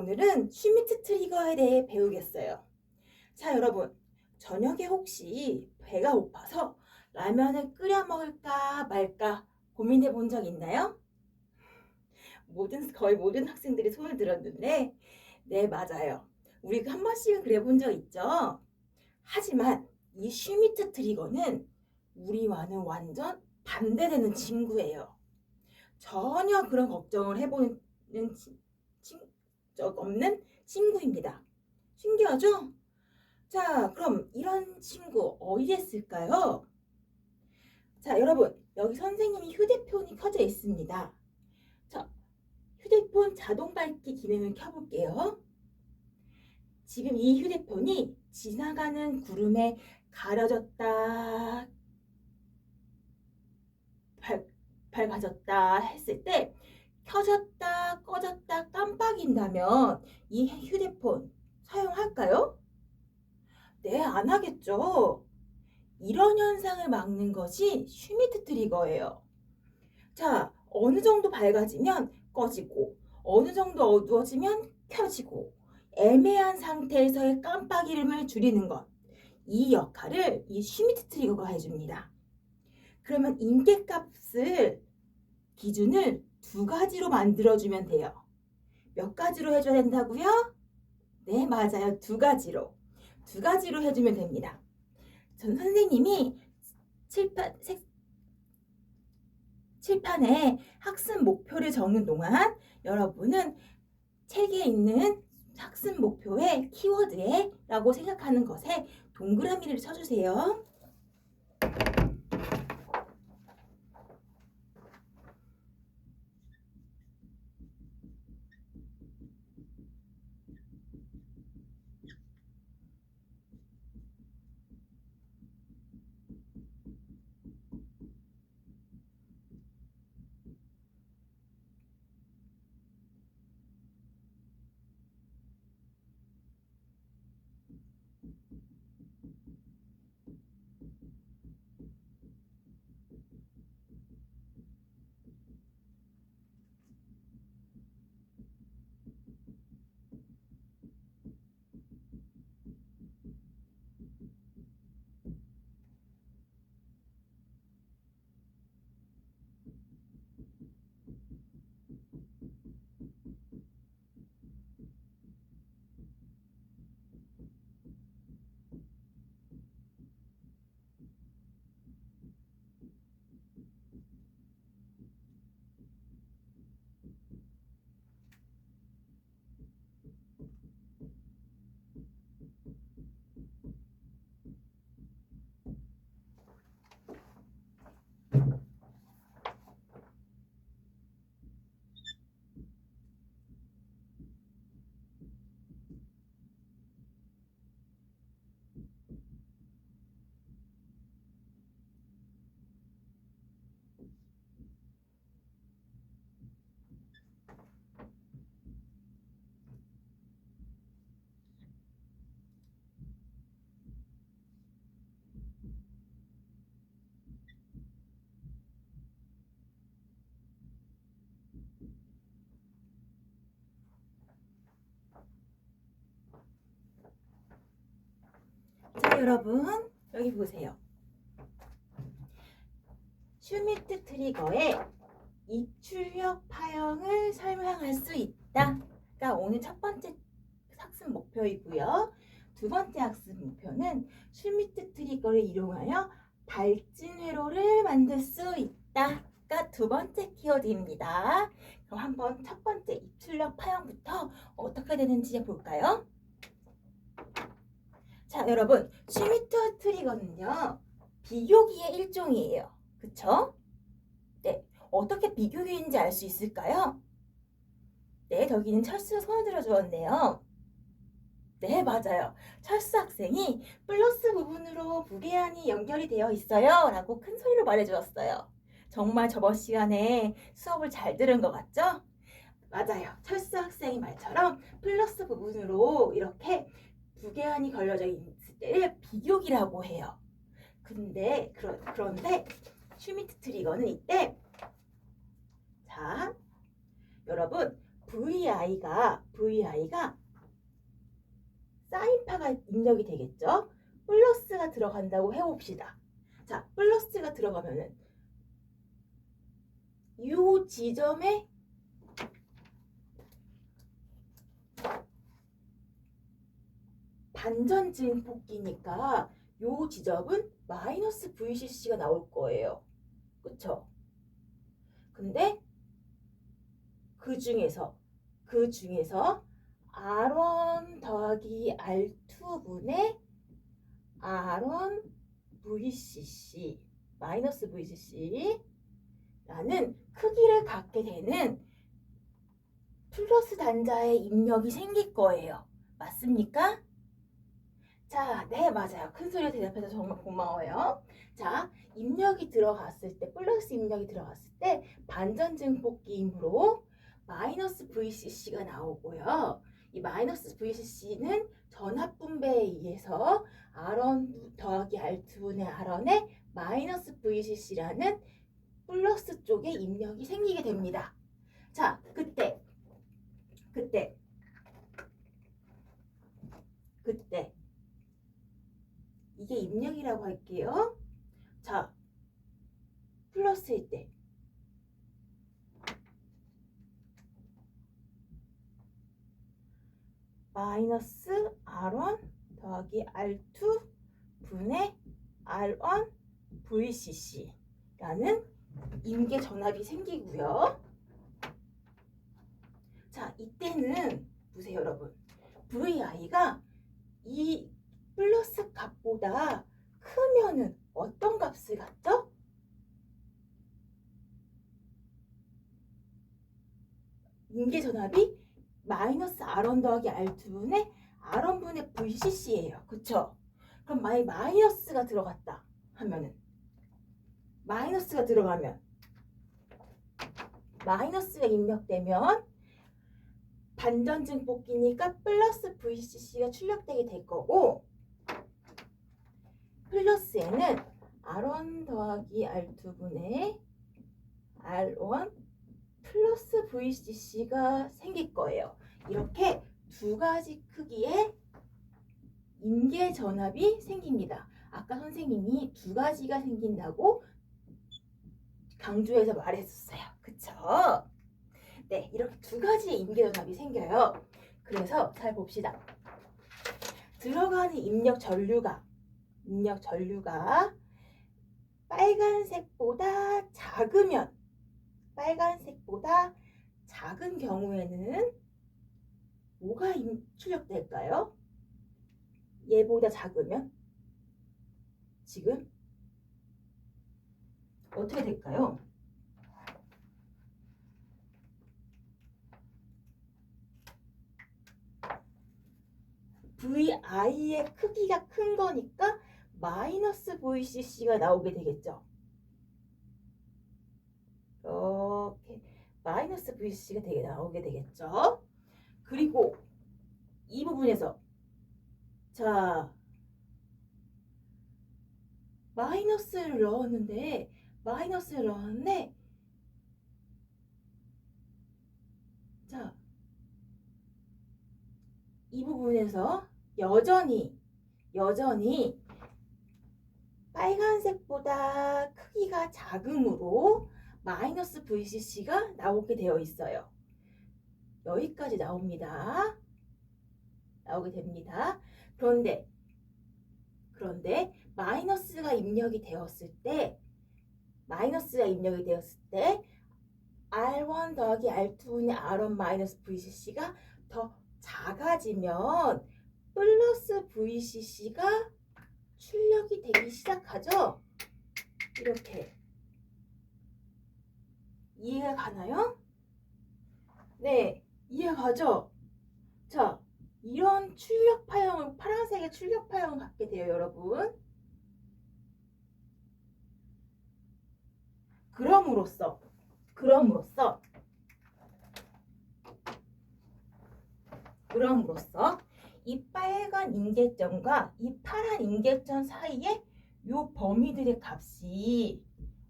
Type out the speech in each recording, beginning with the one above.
오늘은 슈미트 트리거에 대해 배우겠어요. 자, 여러분. 저녁에 혹시 배가 고파서 라면을 끓여 먹을까 말까 고민해 본 적 있나요? 거의 모든 학생들이 손을 들었는데, 네, 맞아요. 우리 한 번씩은 그래 본 적 있죠? 하지만 이 슈미트 트리거는 우리와는 완전 반대되는 친구예요. 전혀 그런 걱정을 해보는 적 없는 친구입니다. 신기하죠? 자, 그럼 이런 친구 어디에 쓸까요? 자, 여러분, 여기 선생님이 휴대폰이 켜져 있습니다. 자, 휴대폰 자동 밝기 기능을 켜볼게요. 지금 이 휴대폰이 지나가는 구름에 가려졌다, 밝아졌다 했을 때 켜졌다, 꺼졌다, 깜빡인다면 이 휴대폰 사용할까요? 네, 안 하겠죠. 이런 현상을 막는 것이 슈미트 트리거예요. 자, 어느 정도 밝아지면 꺼지고, 어느 정도 어두워지면 켜지고, 애매한 상태에서의 깜빡이름을 줄이는 것. 이 역할을 이 슈미트 트리거가 해줍니다. 그러면 임계값을 기준을 두 가지로 만들어주면 돼요. 몇 가지로 해줘야 된다고요? 네, 맞아요. 두 가지로. 두 가지로 해주면 됩니다. 전 선생님이 칠판에 학습 목표를 적는 동안 여러분은 책에 있는 학습 목표의 키워드에 라고 생각하는 것에 동그라미를 쳐주세요. 자, 여러분, 여기 보세요. 슈미트 트리거의 입출력 파형을 설명할 수 있다. 가 오늘 첫 번째 학습 목표이고요. 두 번째 학습 목표는 슈미트 트리거를 이용하여 발진 회로를 만들 수 있다가 두 번째 키워드입니다. 그럼 한번 첫 번째 입출력 파형부터 어떻게 되는지 볼까요? 자, 여러분, 슈미트 트리거는요, 비교기의 일종이에요. 그쵸? 네, 어떻게 비교기인지 알 수 있을까요? 네, 저기는 철수가 손을 들어주었네요. 네, 맞아요. 철수 학생이 플러스 부분으로 무게한이 연결이 되어 있어요 라고 큰 소리로 말해주었어요. 정말 저번 시간에 수업을 잘 들은 것 같죠? 맞아요. 철수 학생의 말처럼 플러스 부분으로 이렇게 무게한이 걸려져 있을 때를 비교기라고 해요. 그런데 슈미트 트리거는 이때, 자, 여러분, VI가 사인파가 입력이 되겠죠? 플러스가 들어간다고 해봅시다. 자, 플러스가 들어가면은 이 지점에 반전 증폭기니까 이 지점은 마이너스 VCC가 나올 거예요. 그쵸? 근데 그 중에서 R1 더하기 R2분의 R1 VCC 마이너스 VCC 라는 크기를 갖게 되는 플러스 단자의 입력이 생길 거예요. 맞습니까? 자, 네, 맞아요. 큰 소리로 대답해서 정말 고마워요. 자, 입력이 들어갔을 때, 플러스 입력이 들어갔을 때 반전 증폭기이므로 마이너스 VCC가 나오고요. 이 마이너스 VCC는 전압 분배에 의해서 R1 더하기 R2분의 R1의 마이너스 VCC라는 플러스 쪽에 입력이 생기게 됩니다. 자, 그때 이게 입력이라고 할게요. 자, 플러스일 때 마이너스 R1 더하기 R2 분의 R1 VCC라는 임계 전압이 생기고요. 자, 이때는 보세요, 여러분. VI가 이 플러스 값보다 크면은 어떤 값을 갖죠? 임계 전압이 마이너스 R1 더하기 R2분의 R1분의 VCC예요. 그쵸? 그럼 만약에 마이너스가 들어갔다 하면은 마이너스가 들어가면 마이너스가 입력되면 반전 증폭기니까 플러스 VCC가 출력되게 될 거고 플러스에는 R1 더하기 R2분의 R1 플러스 VCC가 생길 거예요. 이렇게 두 가지 크기의 임계 전압이 생깁니다. 아까 선생님이 두 가지가 생긴다고 강조해서 말했었어요. 그쵸? 네, 이렇게 두 가지의 임계 전압이 생겨요. 그래서 잘 봅시다. 들어가는 입력 전류가 빨간색보다 작은 경우에는 뭐가 출력될까요? 얘보다 작으면 지금 어떻게 될까요? VI의 크기가 큰 거니까 마이너스 VCC가 나오게 되겠죠. 이렇게 마이너스 VCC가 나오게 되겠죠. 그리고 이 부분에서 자 마이너스를 넣었는데 자 이 부분에서 여전히 빨간색보다 크기가 작으므로 마이너스 VCC가 나오게 되어 있어요. 여기까지 나오게 됩니다. 그런데 마이너스가 입력이 되었을 때 R1 더하기 R2분의 R1 마이너스 VCC가 더 작아지면 플러스 VCC가 출력이 되기 시작하죠. 이렇게 이해가 가나요? 네, 이해가 가죠? 자, 이런 출력 파형을 파란색의 출력 파형을 갖게 돼요, 여러분. 그럼으로써 이 빨간 임계점과 이 파란 임계점 사이에 요 범위들의 값이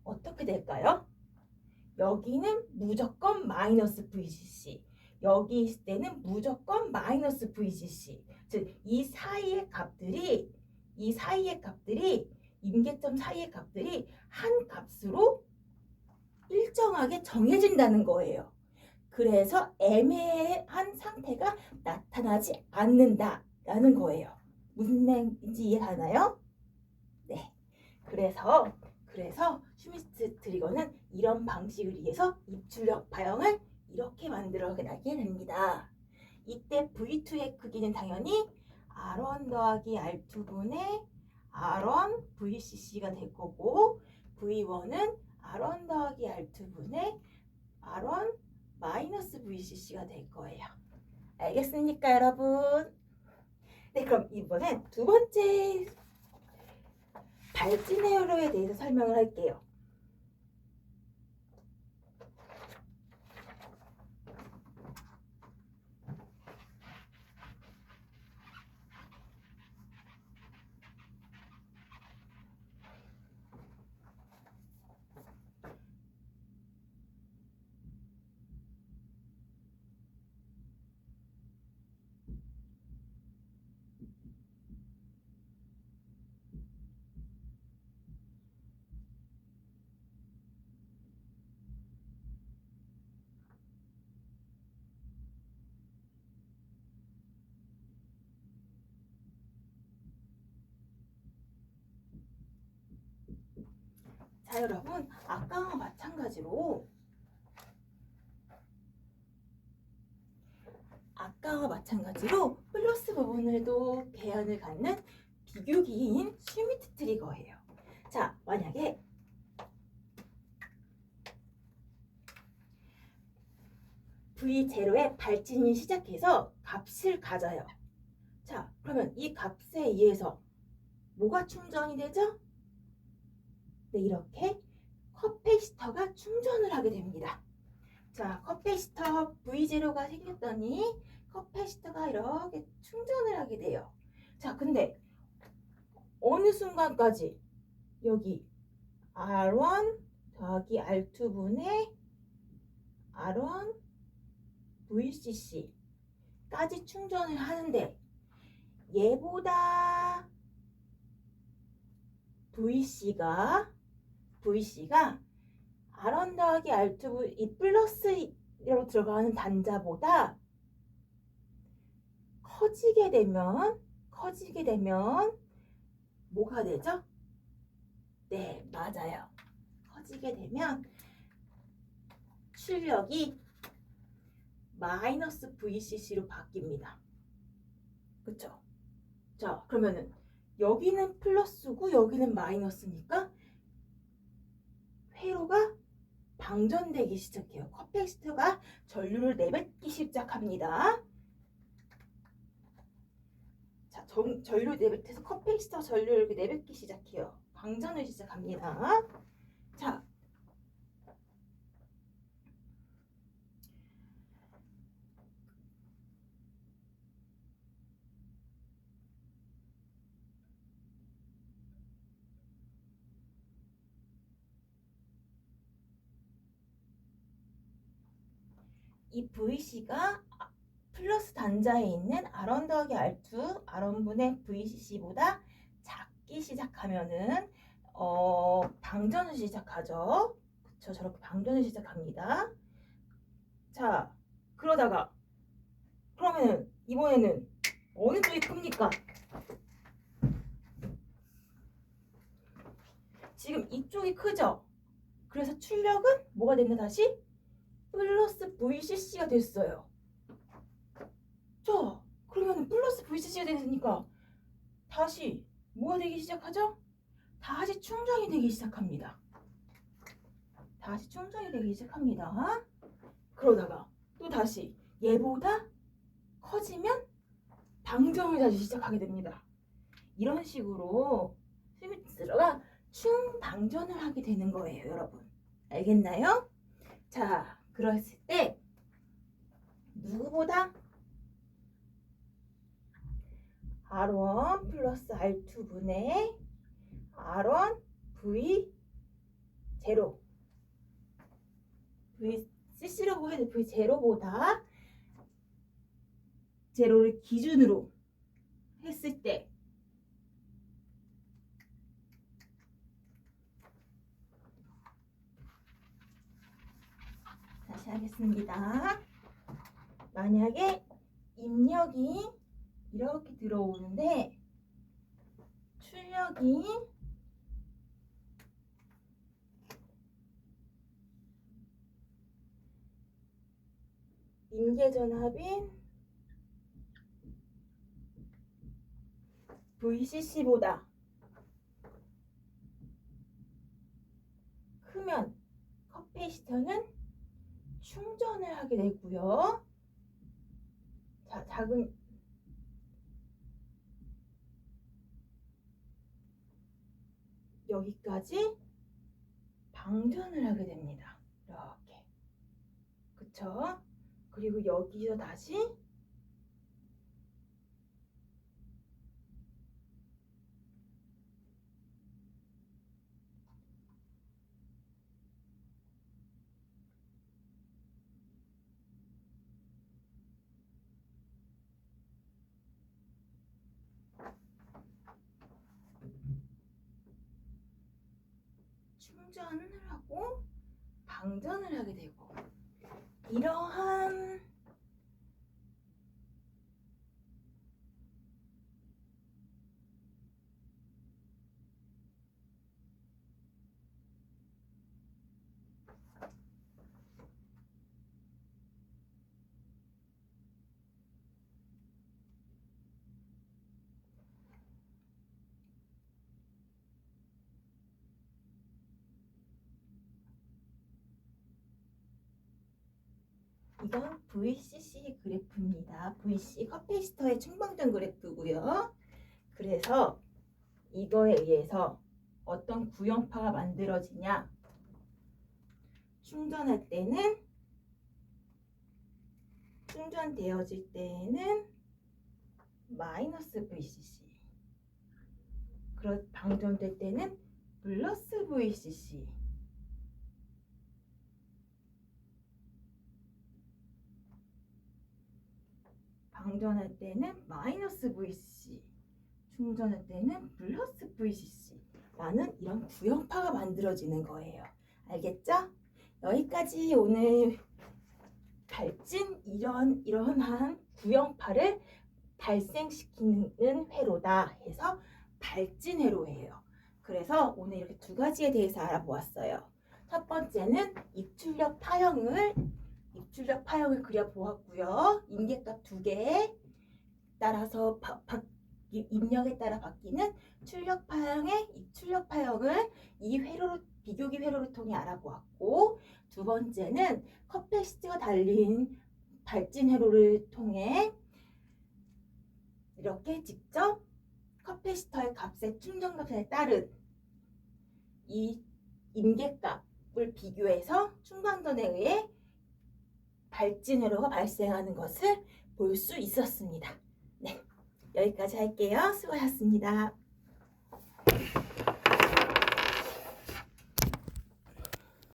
어떻게 될까요? 여기는 무조건 마이너스 VCC, 여기 있을 때는 무조건 마이너스 VCC. 즉, 이 사이의 값들이 임계점 사이의 값들이 한 값으로 일정하게 정해진다는 거예요. 그래서 애매한 상태가 나타나지 않는다라는 거예요. 무슨 말인지 이해가나요? 네. 그래서 슈미트 트리거는 이런 방식을 위해서 입출력 파형을 이렇게 만들어내게 됩니다. 이때 V2의 크기는 당연히 R1 더하기 R2분의 R1 VCC가 될 거고, V1은 R1 더하기 R2분의 R1 마이너스 VCC가 될 거예요. 알겠습니까, 여러분? 네, 그럼 이번엔 두 번째 발진 회로에 대해서 설명을 할게요. 자, 여러분, 아까와 마찬가지로 플러스 부분을도 개연을 갖는 비교기인 슈미트 트리거예요. 자, 만약에 V0의 발진이 시작해서 값을 가져요. 자, 그러면 이 값에 의해서 뭐가 충전이 되죠? 네, 이렇게 커패시터가 충전을 하게 됩니다. 자, 커패시터 V0가 생겼더니 커패시터가 이렇게 충전을 하게 돼요. 자, 근데 어느 순간까지 여기 R1 더하기 R2분의 R1 VCC까지 충전을 하는데 얘보다 VC가 R1 더하기 R2 이 플러스로 들어가는 단자보다 커지게 되면 뭐가 되죠? 네, 맞아요. 커지게 되면 출력이 마이너스 VCC로 바뀝니다. 그쵸? 자, 그러면은 여기는 플러스고 여기는 마이너스니까 회로가 방전되기 시작해요. 커패시터가 전류를 내뱉기 시작합니다. 자, 전류를 내뱉어서 커패시터 전류를 이렇게 내뱉기 시작해요. 방전을 시작합니다. 자, 이 VC가 플러스 단자에 있는 R1 더하기 R2, R1분의 VCC보다 작기 시작하면은 방전을 시작하죠. 그쵸? 저렇게 방전을 시작합니다. 자, 그러다가 그러면은 이번에는 어느 쪽이 큽니까? 지금 이쪽이 크죠? 그래서 출력은 뭐가 됐나 다시? 플러스 VCC가 됐어요. 자, 그러면 플러스 VCC가 됐으니까 다시 뭐가 되기 시작하죠? 다시 충전이 되기 시작합니다. 그러다가 또 다시 얘보다 커지면 방전을 다시 시작하게 됩니다. 이런 식으로 슈미트가 충방전을 하게 되는 거예요, 여러분. 알겠나요? 자, 그랬을 때 누구보다 R1 플러스 R2분의 R1 V0 VCC라고 해도 V0보다 제로를 기준으로 했을 때 다시 하겠습니다. 만약에 입력이 이렇게 들어오는데 출력이 임계전압인 VCC보다 크면 커패시터는 충전을 하게 되고요. 자, 작은 여기까지 방전을 하게 됩니다. 이렇게. 그쵸? 그리고 여기서 다시 충전을 하고 방전을 하게 되고 이러한 이건 VCC 그래프입니다. VC 커패시터의 충방전 그래프고요. 그래서 이거에 의해서 어떤 구형파가 만들어지냐? 충전되어질 때에는 마이너스 VCC, 방전될 때는 플러스 VCC. 방전할 때는 마이너스 VCC, 충전할 때는 플러스 VCC 라는 이런 구형파가 만들어지는 거예요. 알겠죠? 여기까지 오늘 발진 이러한 구형파를 발생시키는 회로다 해서 발진 회로예요. 그래서 오늘 이렇게 두 가지에 대해서 알아보았어요. 첫 번째는 입출력 파형을 그려보았고요. 임계값 두 개 따라서 입력에 따라 바뀌는 출력 파형의 입출력 파형을 이 비교기 회로를 통해 알아보았고, 두 번째는 커패시터가 달린 발진 회로를 통해 이렇게 직접 커패시터의 충전값에 따른 이 임계값을 비교해서 충방전에 의해 발진 회로가 발생하는 것을 볼 수 있었습니다. 네, 여기까지 할게요. 수고하셨습니다.